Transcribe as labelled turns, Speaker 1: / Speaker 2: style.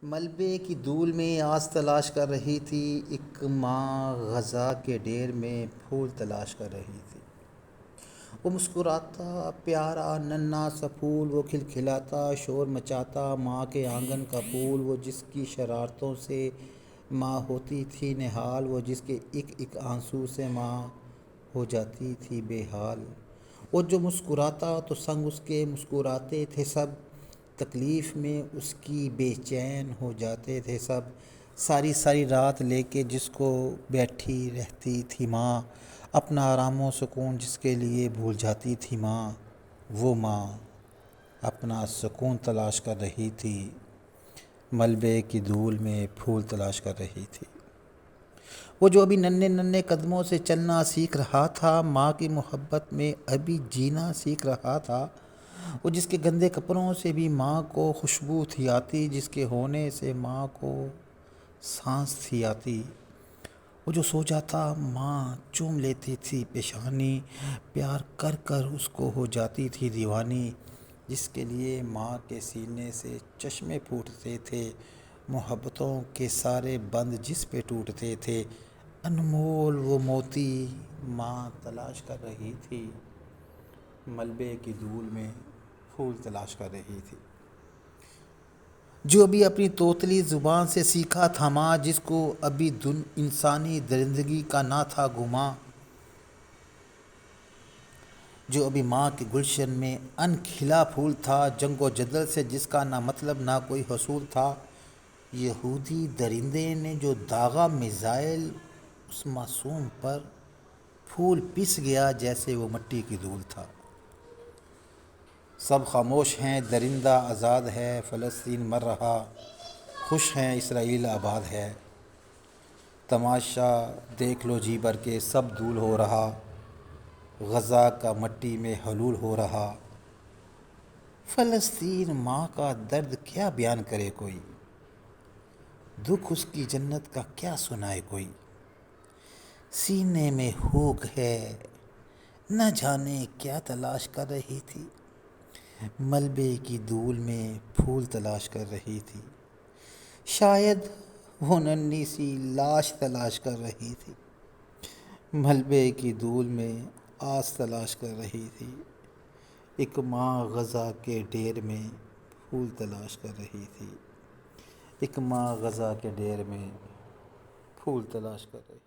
Speaker 1: ملبے کی دھول میں آس تلاش کر رہی تھی، ایک ماں غزہ کے ڈھیر میں پھول تلاش کر رہی تھی۔ وہ مسکراتا پیارا ننھا سا پھول، وہ کھلکھلاتا شور مچاتا ماں کے آنگن کا پھول، وہ جس کی شرارتوں سے ماں ہوتی تھی نہال، وہ جس کے ایک ایک آنسو سے ماں ہو جاتی تھی بے حال۔ وہ جو مسکراتا تو سنگ اس کے مسکراتے تھے سب، تکلیف میں اس کی بے چین ہو جاتے تھے سب۔ ساری ساری رات لے کے جس کو بیٹھی رہتی تھی ماں، اپنا آرام و سکون جس کے لیے بھول جاتی تھی ماں، وہ ماں اپنا سکون تلاش کر رہی تھی، ملبے کی دھول میں پھول تلاش کر رہی تھی۔ وہ جو ابھی ننھے ننھے قدموں سے چلنا سیکھ رہا تھا، ماں کی محبت میں ابھی جینا سیکھ رہا تھا، وہ جس کے گندے کپڑوں سے بھی ماں کو خوشبو تھی آتی، جس کے ہونے سے ماں کو سانس تھی آتی۔ وہ جو سو جاتا ماں چوم لیتی تھی پیشانی، پیار کر کر اس کو ہو جاتی تھی دیوانی، جس کے لیے ماں کے سینے سے چشمے پھوٹتے تھے، محبتوں کے سارے بند جس پہ ٹوٹتے تھے، انمول وہ موتی ماں تلاش کر رہی تھی، ملبے کی دھول میں پھول تلاش کر رہی تھی۔ جو ابھی اپنی توتلی زبان سے سیکھا تھا ماں، جس کو ابھی انسانی درندگی کا نہ تھا گماں، جو ابھی ماں کے گلشن میں ان کھلا پھول تھا، جنگ و جدل سے جس کا نہ مطلب نہ کوئی حصول تھا، یہودی درندے نے جو داغا میزائل اس معصوم پر، پھول پس گیا جیسے وہ مٹی کی دھول تھا۔ سب خاموش ہیں درندہ آزاد ہے، فلسطین مر رہا خوش ہیں اسرائیل آباد ہے، تماشا دیکھ لو جی بھر کے سب دھول ہو رہا، غزہ کا مٹی میں حلول ہو رہا۔ فلسطین ماں کا درد کیا بیان کرے کوئی، دکھ اس کی جنت کا کیا سنائے کوئی، سینے میں ہوگ ہے نہ جانے کیا تلاش کر رہی تھی، ملبے کی دھول میں پھول تلاش کر رہی تھی، شاید وہ ننھی سی لاش تلاش کر رہی تھی، ملبے کی دھول میں آس تلاش کر رہی تھی، ایک ماں غزہ کے ڈھیر میں پھول تلاش کر رہی تھی، ایک ماں غزہ کے ڈھیر میں پھول تلاش کر رہی تھی۔